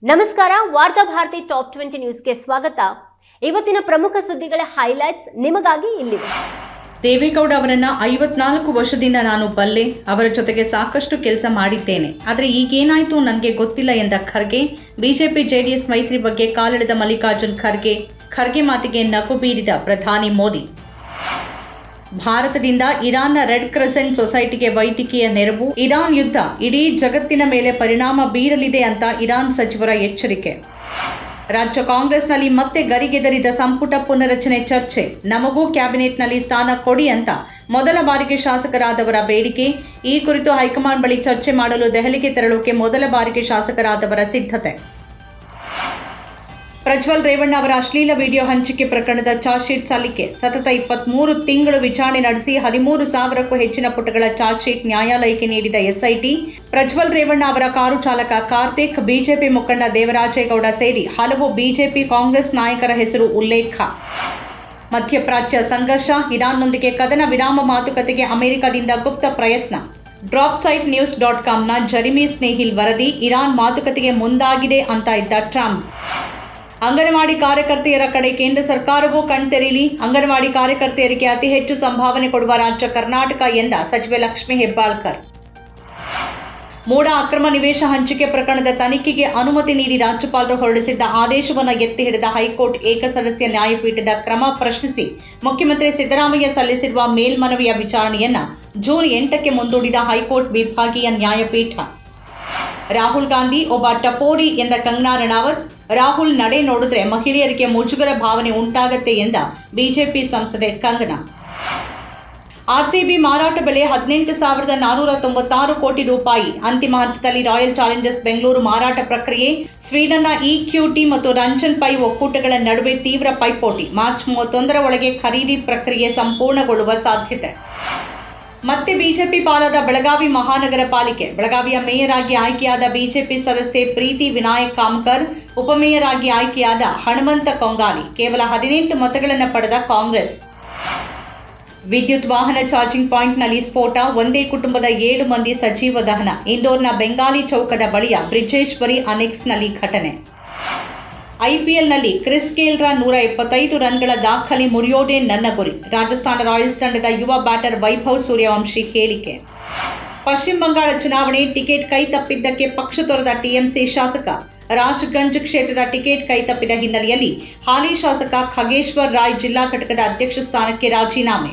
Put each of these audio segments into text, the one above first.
ನಮಸ್ಕಾರ. ವಾರ್ತಾ ಭಾರತಿ ಟಾಪ್ 20 ನ್ಯೂಸ್ಗೆ ಸ್ವಾಗತ. ಇವತ್ತಿನ ಪ್ರಮುಖ ಸುದ್ದಿಗಳ ಹೈಲೈಟ್ಸ್ ನಿಮಗಾಗಿ ಇಲ್ಲಿವೆ. ದೇವೇಗೌಡ ಅವರನ್ನ 54 ವರ್ಷದಿಂದ ನಾನು ಬಲ್ಲೆ, ಅವರ ಜೊತೆಗೆ ಸಾಕಷ್ಟು ಕೆಲಸ ಮಾಡಿದ್ದೇನೆ. ಆದರೆ ಈಗೇನಾಯ್ತು ನನಗೆ ಗೊತ್ತಿಲ್ಲ ಎಂದ ಖರ್ಗೆ. ಬಿಜೆಪಿ ಜೆಡಿಎಸ್ ಮೈತ್ರಿ ಬಗ್ಗೆ ಕಾಲೆಳೆದ ಮಲ್ಲಿಕಾರ್ಜುನ್ ಖರ್ಗೆ ಮಾತಿಗೆ ನಗು ಬೀರಿದ ಪ್ರಧಾನಿ ಮೋದಿ. ಭಾರತದಿಂದ ಇರಾನ್ನ ರೆಡ್ ಕ್ರೆಸೆಂಟ್ ಸೊಸೈಟಿಗೆ ವೈದ್ಯಕೀಯ ನೆರವು. ಇರಾನ್ ಯುದ್ಧ ಇಡೀ ಜಗತ್ತಿನ ಮೇಲೆ ಪರಿಣಾಮ ಬೀರಲಿದೆ ಅಂತ ಇರಾನ್ ಸಚಿವರ ಎಚ್ಚರಿಕೆ. ರಾಜ್ಯ ಕಾಂಗ್ರೆಸ್ನಲ್ಲಿ ಮತ್ತೆ ಗರಿಗೆದರಿದ ಸಂಪುಟ ಪುನರಚನೆ ಚರ್ಚೆ. ನಮಗೂ ಕ್ಯಾಬಿನೆಟ್ನಲ್ಲಿ ಸ್ಥಾನ ಕೊಡಿ ಅಂತ ಮೊದಲ ಬಾರಿಗೆ ಶಾಸಕರಾದವರ ಬೇಡಿಕೆ. ಈ ಕುರಿತು ಹೈಕಮಾಂಡ್ ಬಳಿ ಚರ್ಚೆ ಮಾಡಲು ದೆಹಲಿಗೆ ತೆರಳೋಕೆ ಮೊದಲ ಬಾರಿಗೆ ಶಾಸಕರಾದವರ ಸಿದ್ಧತೆ. ಪ್ರಜ್ವಲ್ ರೇವಣ್ಣ ಅವರ ಅಶ್ಲೀಲ ವಿಡಿಯೋ ಹಂಚಿಕೆ ಪ್ರಕರಣದ ಚಾರ್ಜ್ ಶೀಟ್ ಸಲ್ಲಿಕೆ. ಸತತ 23 ತಿಂಗಳು ವಿಚಾರಣೆ ನಡೆಸಿ 13,000ಕ್ಕೂ ಹೆಚ್ಚಿನ ಪುಟಗಳ ಚಾರ್ಜ್ ಶೀಟ್ ನ್ಯಾಯಾಲಯಕ್ಕೆ ನೀಡಿದ ಎಸ್ಐಟಿ. ಪ್ರಜ್ವಲ್ ರೇವಣ್ಣ ಅವರ ಕಾರು ಚಾಲಕ ಕಾರ್ತಿಕ್, ಬಿಜೆಪಿ ಮುಖಂಡ ದೇವರಾಜೇಗೌಡ ಸೇರಿ ಹಲವು ಬಿಜೆಪಿ ಕಾಂಗ್ರೆಸ್ ನಾಯಕರ ಹೆಸರು ಉಲ್ಲೇಖ. ಮಧ್ಯಪ್ರಾಚ್ಯ ಸಂಘರ್ಷ, ಇರಾನ್ನೊಂದಿಗೆ ಕದನ ವಿರಾಮ ಮಾತುಕತೆಗೆ ಅಮೆರಿಕದಿಂದ ಗುಪ್ತ ಪ್ರಯತ್ನ. dropsitenews.comನ ಜೆರೆಮಿ ಸ್ನೇಹಿಲ್ ವರದಿ. ಇರಾನ್ ಮಾತುಕತೆಗೆ ಮುಂದಾಗಿದೆ ಅಂತ ಇದ್ದ ಟ್ರಂಪ್. ಅಂಗನವಾಡಿ ಕಾರ್ಯಕರ್ತೆಯರ ಕಡೆ ಕೇಂದ್ರ ಸರ್ಕಾರವೂ ಕಣ್ತೆರೀಲಿ. ಅಂಗನವಾಡಿ ಕಾರ್ಯಕರ್ತೆಯರಿಗೆ ಅತಿ ಹೆಚ್ಚು ಸಂಭಾವನೆ ಕೊಡುವ ರಾಜ್ಯ ಕರ್ನಾಟಕ ಎಂದ ಸಚಿವೆ ಲಕ್ಷ್ಮೀ ಹೆಬ್ಬಾಳ್ಕರ್. ಮೂಡ ಅಕ್ರಮ ನಿವೇಶ ಹಂಚಿಕೆ ಪ್ರಕರಣದ ತನಿಖೆಗೆ ಅನುಮತಿ ನೀಡಿ ರಾಜ್ಯಪಾಲರು ಹೊರಡಿಸಿದ್ದ ಆದೇಶವನ್ನು ಎತ್ತಿ ಹಿಡಿದ ಹೈಕೋರ್ಟ್ ಏಕಸದಸ್ಯ ನ್ಯಾಯಪೀಠದ ಕ್ರಮ ಪ್ರಶ್ನಿಸಿ ಮುಖ್ಯಮಂತ್ರಿ ಸಿದ್ದರಾಮಯ್ಯ ಸಲ್ಲಿಸಿರುವ ಮೇಲ್ಮನವಿಯ ವಿಚಾರಣೆಯನ್ನ ಜೂನ್ 8ಕ್ಕೆ ಮುಂದೂಡಿದ ಹೈಕೋರ್ಟ್ ವಿಭಾಗೀಯ ನ್ಯಾಯಪೀಠ. ರಾಹುಲ್ ಗಾಂಧಿ ಒಬ್ಬ ಟಪೋರಿ ಎಂದ ಕಂಗನಾ ರಣಾವತ್. ರಾಹುಲ್ ನಡೆ ನೋಡಿದ್ರೆ ಮಹಿಳೆಯರಿಗೆ ಮುಜುಗರ ಭಾವನೆ ಉಂಟಾಗತ್ತೆ ಎಂದ ಬಿಜೆಪಿ ಸಂಸದೆ ಕಂಗನಾ. ಆರ್ಸಿಬಿ ಮಾರಾಟ ಬೆಲೆ 18,496 ಕೋಟಿ ರೂಪಾಯಿ. ಅಂತಿಮ ಹಂತದಲ್ಲಿ ರಾಯಲ್ ಚಾಲೆಂಜರ್ಸ್ ಬೆಂಗಳೂರು ಮಾರಾಟ ಪ್ರಕ್ರಿಯೆ. ಸ್ವೀಡನ್ನ ಇಕ್ಯೂಟಿ ಮತ್ತು ರಂಜನ್ ಪೈ ಒಕ್ಕೂಟಗಳ ನಡುವೆ ತೀವ್ರ ಪೈಪೋಟಿ. ಮಾರ್ಚ್ 31ರ ಒಳಗೆ ಖರೀದಿ ಪ್ರಕ್ರಿಯೆ ಸಂಪೂರ್ಣಗೊಳ್ಳುವ ಸಾಧ್ಯತೆ. ಮತ್ತೆ ಬಿಜೆಪಿ ಪಾಲಾದ ಬೆಳಗಾವಿ ಮಹಾನಗರ ಪಾಲಿಕೆ. ಬೆಳಗಾವಿಯ ಮೇಯರ್ ಆಗಿ ಆಯ್ಕೆಯಾದ ಬಿಜೆಪಿ ಸದಸ್ಯೆ ಪ್ರೀತಿ ವಿನಾಯಕ್ ಕಾಮಕರ್. ಉಪಮೇಯರ್ ಆಗಿ ಆಯ್ಕೆಯಾದ ಹನುಮಂತ ಕೊಂಗಾಲಿ. ಕೇವಲ 18 ಮತಗಳನ್ನು ಪಡೆದ ಕಾಂಗ್ರೆಸ್. ವಿದ್ಯುತ್ ವಾಹನ ಚಾರ್ಜಿಂಗ್ ಪಾಯಿಂಟ್ನಲ್ಲಿ ಸ್ಫೋಟ. ಒಂದೇ ಕುಟುಂಬದ 7 ಮಂದಿ ಸಜೀವ ದಹನ. ಇಂದೋರ್ನ ಬೆಂಗಾಲಿ ಚೌಕದ ಬಳಿಯ ಬ್ರಿಜೇಶ್ವರಿ ಅನೆಕ್ಸ್ನಲ್ಲಿ ಘಟನೆ. ಐಪಿಎಲ್ನಲ್ಲಿ ಕ್ರಿಸ್ ಗೇಲ್ರ 175 ರನ್ಗಳ ದಾಖಲೆ ಮುರಿಯೋದೇ ನನ್ನ ಗುರಿ. ರಾಜಸ್ಥಾನ ರಾಯಲ್ಸ್ ತಂಡದ ಯುವ ಬ್ಯಾಟರ್ ವೈಭವ್ ಸೂರ್ಯವಂಶಿ ಹೇಳಿಕೆ. ಪಶ್ಚಿಮ ಬಂಗಾಳ ಚುನಾವಣೆ ಟಿಕೆಟ್ ಕೈ ತಪ್ಪಿದ್ದಕ್ಕೆ ಪಕ್ಷ ತೊರೆದ ಟಿಎಂಸಿ ಶಾಸಕ. ರಾಜ್ಗಂಜ್ ಕ್ಷೇತ್ರದ ಟಿಕೆಟ್ ಕೈ ತಪ್ಪಿದ ಹಿನ್ನೆಲೆಯಲ್ಲಿ ಹಾಲಿ ಶಾಸಕ ಖಗೇಶ್ವರ್ ರಾಯ್ ಜಿಲ್ಲಾ ಘಟಕದ ಅಧ್ಯಕ್ಷ ಸ್ಥಾನಕ್ಕೆ ರಾಜೀನಾಮೆ.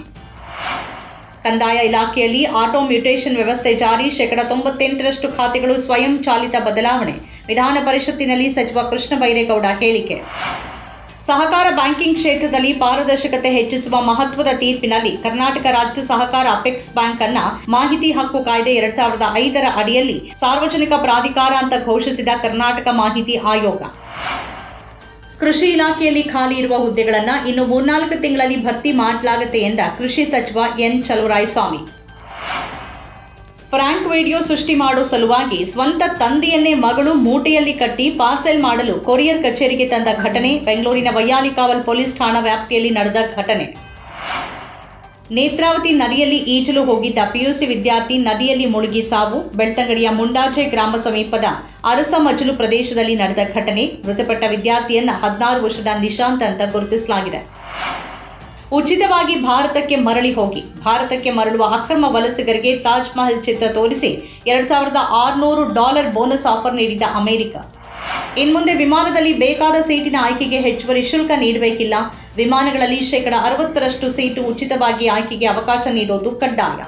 ಕಂದಾಯ ಇಲಾಖೆಯಲ್ಲಿ ಆಟೋ ಮ್ಯೂಟೇಷನ್ ವ್ಯವಸ್ಥೆ ಜಾರಿ. 98% ಖಾತೆಗಳು ಸ್ವಯಂ ಚಾಲಿತ ಬದಲಾವಣೆ. ವಿಧಾನ ಪರಿಷತ್ತಿನಲ್ಲಿ ಸಚಿವ ಕೃಷ್ಣ ಬೈರೇಗೌಡ ಹೇಳಿಕೆ. ಸಹಕಾರ ಬ್ಯಾಂಕಿಂಗ್ ಕ್ಷೇತ್ರದಲ್ಲಿ ಪಾರದರ್ಶಕತೆ ಹೆಚ್ಚಿಸುವ ಮಹತ್ವದ ತೀರ್ಪಿನಲ್ಲಿ ಕರ್ನಾಟಕ ರಾಜ್ಯ ಸಹಕಾರ ಅಪೆಕ್ಸ್ ಬ್ಯಾಂಕ್ ಅನ್ನ ಮಾಹಿತಿ ಹಕ್ಕು ಕಾಯ್ದೆ 2005ರ ಅಡಿಯಲ್ಲಿ ಸಾರ್ವಜನಿಕ ಪ್ರಾಧಿಕಾರ ಅಂತ ಘೋಷಿಸಿದ ಕರ್ನಾಟಕ ಮಾಹಿತಿ ಆಯೋಗ. ಕೃಷಿ ಇಲಾಖೆಯಲ್ಲಿ ಖಾಲಿ ಇರುವ ಹುದ್ದೆಗಳನ್ನು ಇನ್ನು 3-4 ತಿಂಗಳಲ್ಲಿ ಭರ್ತಿ ಮಾಡಲಾಗುತ್ತೆ ಎಂದ ಕೃಷಿ ಸಚಿವ ಎನ್ ಚಲುವರಾಯಸ್ವಾಮಿ. ಫ್ರಾಂಕ್ ವಿಡಿಯೋ ಸೃಷ್ಟಿ ಮಾಡೋ ಸಲುವಾಗಿ ಸ್ವಂತ ತಂದೆಯನ್ನೇ ಮಗಳು ಮೂಟೆಯಲ್ಲಿ ಕಟ್ಟಿ ಪಾರ್ಸೆಲ್ ಮಾಡಲು ಕೊರಿಯರ್ ಕಚೇರಿಗೆ ತಂದ ಘಟನೆ. ಬೆಂಗಳೂರಿನ ವೈಯಾಲಿಕಾವಲ್ ಪೊಲೀಸ್ ಠಾಣಾ ವ್ಯಾಪ್ತಿಯಲ್ಲಿ ನಡೆದ ಘಟನೆ. ನೇತ್ರಾವತಿ ನದಿಯಲ್ಲಿ ಈಜಲು ಹೋಗಿದ್ದ ಪಿಯುಸಿ ವಿದ್ಯಾರ್ಥಿ ನದಿಯಲ್ಲಿ ಮುಳುಗಿ ಸಾವು. ಬೆಳ್ತಂಗಡಿಯ ಮುಂಡಾಜೆ ಗ್ರಾಮ ಸಮೀಪದ ಅರಸಮಜಲು ಪ್ರದೇಶದಲ್ಲಿ ನಡೆದ ಘಟನೆ. ಮೃತಪಟ್ಟ ವಿದ್ಯಾರ್ಥಿಯನ್ನ 16 ವರ್ಷದ ನಿಶಾಂತ್ ಅಂತ ಗುರುತಿಸಲಾಗಿದೆ. ಉಚಿತವಾಗಿ ಭಾರತಕ್ಕೆ ಮರಳಿ ಹೋಗಿ. ಭಾರತಕ್ಕೆ ಮರಳುವ ಅಕ್ರಮ ವಲಸಿಗರಿಗೆ ತಾಜ್ ಮಹಲ್ ಚಿತ್ರ ತೋರಿಸಿ $2,600 ಬೋನಸ್ ಆಫರ್ ನೀಡಿದ ಅಮೆರಿಕ. ಇನ್ಮುಂದೆ ವಿಮಾನದಲ್ಲಿ ಬೇಕಾದ ಸೀಟಿನ ಆಯ್ಕೆಗೆ ಹೆಚ್ಚುವರಿ ಶುಲ್ಕ ನೀಡಬೇಕಿಲ್ಲ. ವಿಮಾನಗಳಲ್ಲಿ 60% ಸೀಟು ಉಚಿತವಾಗಿ ಆಯ್ಕೆಗೆ ಅವಕಾಶ ನೀಡೋದು ಕಡ್ಡಾಯ.